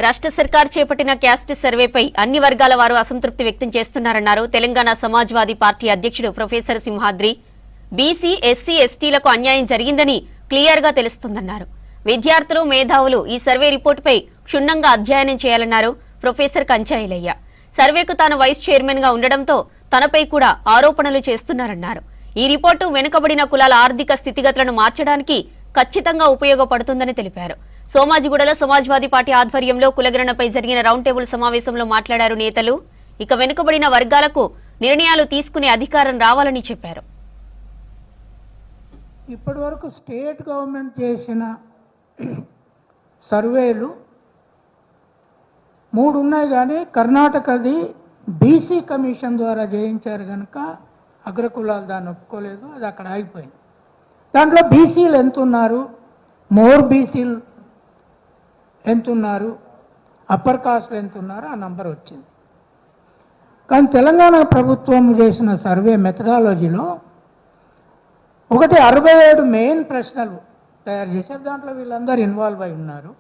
రాష్ట్ర సర్కార్ చేపట్టిన క్యాస్ట్ సర్వేపై అన్ని వర్గాల వారు అసంతృప్తి వ్యక్తం చేస్తున్నారన్నారు తెలంగాణ సమాజ్వాదీ పార్టీ అధ్యక్షుడు ప్రొఫెసర్ సింహాద్రి. బీసీ, ఎస్సీ, ఎస్టీలకు అన్యాయం జరిగిందని క్లియర్గా తెలుస్తుందన్నారు. విద్యార్థులు, మేధావులు ఈ సర్వే రిపోర్టుపై క్షుణ్ణంగా అధ్యయనం చేయాలన్నారు ప్రొఫెసర్ కంచాయిలయ్య. సర్వేకు తాను వైస్ చైర్మన్ గా ఉండడంతో తనపై కూడా ఆరోపణలు చేస్తున్నారన్నారు. ఈ రిపోర్టు వెనుకబడిన కులాల ఆర్థిక స్థితిగతులను మార్చడానికి ఖచ్చితంగా ఉపయోగపడుతుందని తెలిపారు. సోమాజిగూడలో సమాజ్వాదీ పార్టీ ఆధ్వర్యంలో కులగణనపై జరిగిన రౌండ్ టేబుల్ సమావేశంలో మాట్లాడారు నేతలు. ఇక వెనుకబడిన వర్గాలకు నిర్ణయాలు తీసుకునే అధికారం రావాలని చెప్పారు. ఇప్పటి వరకు స్టేట్ గవర్నమెంట్ చేసిన సర్వేలు 3 ఉన్నాయి, కానీ కర్ణాటకది బీసీ కమిషన్ ద్వారా చేయించారు కనుక అగ్రకులాలు దాన్ని ఒప్పుకోలేదు, అది అక్కడ ఆగిపోయింది. దాంట్లో బీసీలు ఎంత ఉన్నారు, మోర్ బీసీలు ఎంత ఉన్నారు, అప్పర్ కాస్ట్లు ఎంత ఉన్నారు, ఆ నంబర్ వచ్చింది. కానీ తెలంగాణ ప్రభుత్వం చేసిన సర్వే మెథడాలజీలో 67 మెయిన్ ప్రశ్నలు తయారు చేశారు. దాంట్లో వీళ్ళందరూ ఇన్వాల్వ్ అయి ఉన్నారు.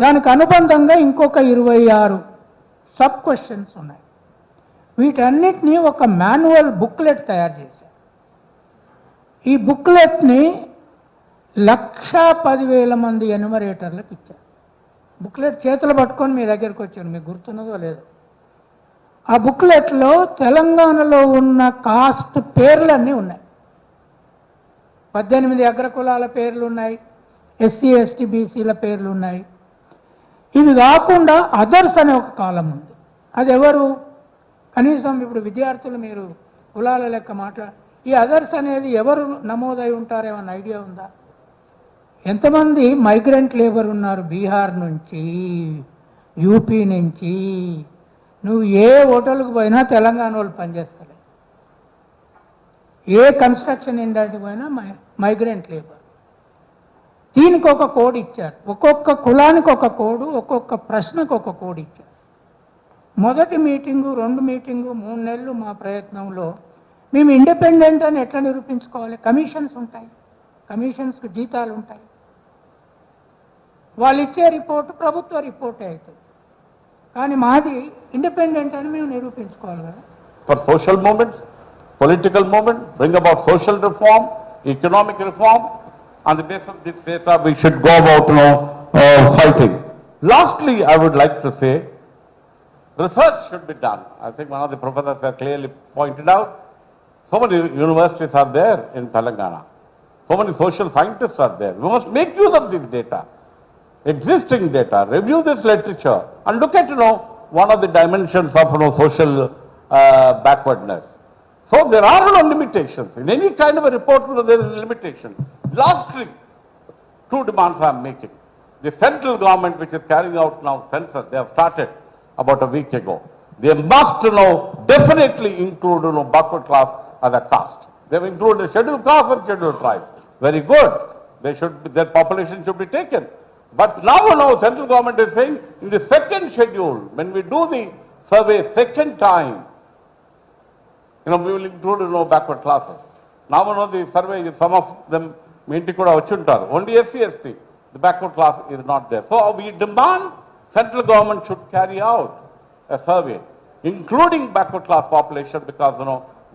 దానికి అనుబంధంగా ఇంకొక 26 సబ్ క్వశ్చన్స్ ఉన్నాయి. వీటన్నిటినీ ఒక మాన్యువల్ బుక్లెట్ తయారు చేశారు. ఈ బుక్లెట్ని 1,10,000 మంది ఎన్యుమరేటర్లకు ఇచ్చారు. బుక్లెట్ చేతులు పట్టుకొని మీ దగ్గరికి వచ్చారు, మీకు గుర్తున్నదో లేదో. ఆ బుక్లెట్లో తెలంగాణలో ఉన్న కాస్ట్ పేర్లన్నీ ఉన్నాయి. 18 అగ్రకులాల పేర్లు ఉన్నాయి, ఎస్సీ, ఎస్టీ, బీసీల పేర్లు ఉన్నాయి. ఇవి కాకుండా అదర్స్ అనే ఒక కాలం ఉంది. అది ఎవరు? కనీసం ఇప్పుడు విద్యార్థులు మీరు కులాల లెక్క ఈ అదర్స్ అనేది ఎవరు నమోదై ఉంటారేమన్న ఐడియా ఉందా? ఎంతమంది మైగ్రెంట్ లేబర్ ఉన్నారు బీహార్ నుంచి, యూపీ నుంచి? నువ్వు ఏ హోటల్కి పోయినా తెలంగాణ వాళ్ళు పనిచేస్తలే, ఏ కన్స్ట్రక్షన్ ఇండస్ట్రీకి పోయినా మైగ్రెంట్ లేబర్. దీనికి ఒక కోడ్ ఇచ్చారు, ఒక్కొక్క కులానికి ఒక కోడు, ఒక్కొక్క ప్రశ్నకు ఒక కోడ్ ఇచ్చారు. మొదటి మీటింగు, 2 మీటింగు, 3 నెలలు మా ప్రయత్నంలో మేము ఇండిపెండెంట్ అని ఎట్లా నిరూపించుకోవాలి? కమిషన్స్ ఉంటాయి, కమిషన్స్కి జీతాలు ఉంటాయి. వాళ్ళు ఇచ్చే రిపోర్టు ప్రభుత్వ రిపోర్టే అవుతుంది, కానీ మాది ఇండిపెండెంట్ అని మేము నిరూపించుకోవాలి కదా. For social moments, political movement, bring about social reform, economic reform. On the basis of this data, we should go about fighting. Lastly, I would like to say, research should be done. I think one of the professors have clearly pointed out, so many universities are there in Telangana. So many social scientists are there. We must make use of this data, existing data, review this literature, and look at, one of the dimensions of, social backwardness. So there are no limitations. In any kind of a report, there is a limitation. Lastly, 2 demands I am making. The central government, which is carrying out now census, they have started about a week ago. They must definitely include backward class as a caste. They have included scheduled caste and scheduled tribe. Very good. Their population should be taken. But now central government is saying in the second schedule, when we do the survey second time, we will include backward classes. Now the survey, some of them only SC, ST, the backward class is not there. So we demand central government should carry out a survey including backward class population, because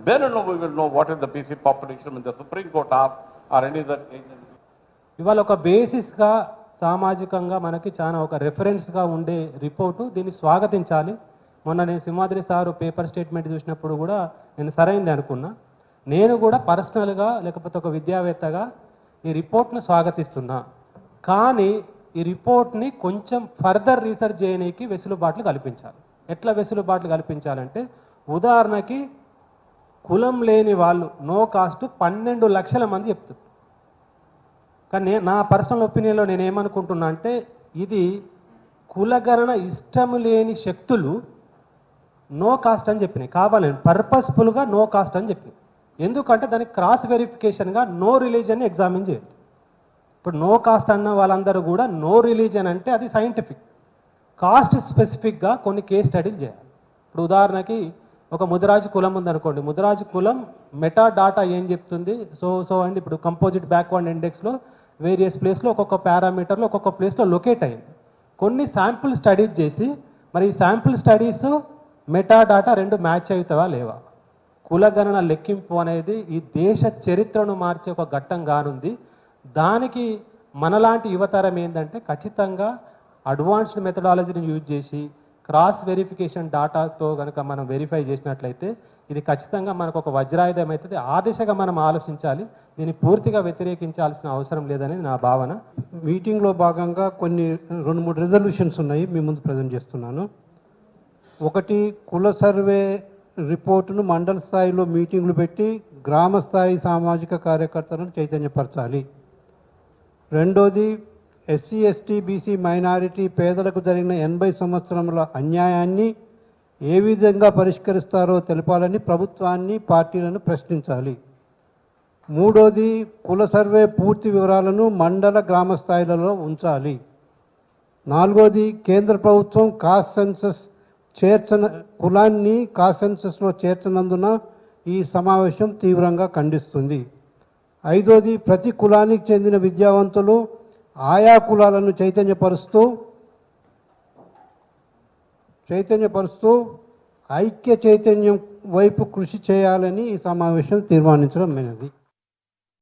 then we will know what is the BC population when the Supreme Court asks or any other agency. ఇవాళ ఒక బేసిస్గా సామాజికంగా మనకి చాలా ఒక రెఫరెన్స్గా ఉండే report, దీన్ని స్వాగతించాలి. మొన్న నేను సింహాద్రి సారు పేపర్ స్టేట్మెంట్ చూసినప్పుడు కూడా నేను సరైంది అనుకున్నా. నేను కూడా పర్సనల్గా లేకపోతే ఒక విద్యావేత్తగా ఈ రిపోర్ట్ను స్వాగతిస్తున్నా. కానీ ఈ రిపోర్ట్ని కొంచెం ఫర్దర్ రీసెర్చ్ చేయడానికి వెసులుబాట్లు కల్పించాలి. ఎట్లా వెసులుబాట్లు కల్పించాలంటే, ఉదాహరణకి కులం లేని వాళ్ళు నో కాస్ట్ 12 లక్షల మంది చెప్తారు. కానీ నా పర్సనల్ ఒపీనియన్లో నేను ఏమనుకుంటున్నా అంటే, ఇది కులగణన ఇష్టం లేని శక్తులు నో కాస్ట్ అని చెప్పినాయి, కావాలని పర్పస్ఫుల్గా నో కాస్ట్ అని చెప్పినాయి. ఎందుకంటే దానికి క్రాస్ వెరిఫికేషన్గా నో రిలీజన్ని ఎగ్జామిన్ చేయండి. ఇప్పుడు నో కాస్ట్ అన్న వాళ్ళందరూ కూడా నో రిలీజన్ అంటే అది సైంటిఫిక్, కాస్ట్ స్పెసిఫిక్గా కొన్ని కేస్ స్టడీలు చేయాలి. ఇప్పుడు ఉదాహరణకి ఒక ముదిరాజు కులం ఉందనుకోండి, ముదిరాజు కులం మెటా డాటా ఏం చెప్తుంది, సో అండ్ ఇప్పుడు కంపోజిట్ బ్యాక్వర్డ్ ఇండెక్స్లో వేరియస్ ప్లేస్లో ఒక్కొక్క పారామీటర్లో ఒక్కొక్క ప్లేస్లో లొకేట్ అయింది. కొన్ని శాంపుల్ స్టడీస్ చేసి మరి ఈ శాంపుల్ స్టడీస్ మెటా డాటా రెండు మ్యాచ్ అవుతావా లేవా? కులగణన లెక్కింపు అనేది ఈ దేశ చరిత్రను మార్చే ఒక ఘట్టం కానుంది. దానికి మనలాంటి యువతరం ఏంటంటే ఖచ్చితంగా అడ్వాన్స్డ్ మెథడాలజీని యూజ్ చేసి క్రాస్ వెరిఫికేషన్ డాటాతో కనుక మనం వెరిఫై చేసినట్లయితే ఇది ఖచ్చితంగా మనకు ఒక వజ్రాయుధం అవుతుంది. ఆ దిశగా మనం ఆలోచించాలి. దీన్ని పూర్తిగా వ్యతిరేకించాల్సిన అవసరం లేదని నా భావన. మీటింగ్లో భాగంగా కొన్ని 2-3 రిజల్యూషన్స్ ఉన్నాయి, మీ ముందు ప్రజెంట్ చేస్తున్నాను. ఒకటి, కుల సర్వే రిపోర్టును మండల స్థాయిలో మీటింగ్లు పెట్టి గ్రామ స్థాయి సామాజిక కార్యకర్తలను చైతన్యపరచాలి. రెండోది, ఎస్సీ ఎస్టీ బీసీ మైనారిటీ పేదలకు జరిగిన 80 సంవత్సరముల అన్యాయాన్ని ఏ విధంగా పరిష్కరిస్తారో తెలపాలని ప్రభుత్వాన్ని పార్టీలను ప్రశ్నించాలి. మూడోది, కుల సర్వే పూర్తి వివరాలను మండల గ్రామ స్థాయిలలో ఉంచాలి. నాలుగోది, కేంద్ర ప్రభుత్వం కాస్ట్ సెన్సస్ కులాన్ని కాస్ట్ సెన్సస్లో చేర్చనందున ఈ సమావేశం తీవ్రంగా ఖండిస్తుంది. ఐదోది, ప్రతి కులానికి చెందిన విద్యావంతులు ఆయా కులాలను చైతన్యపరుస్తూ ఐక్య చైతన్యం వైపు కృషి చేయాలని ఈ సమావేశం తీర్మానించడం అయినది.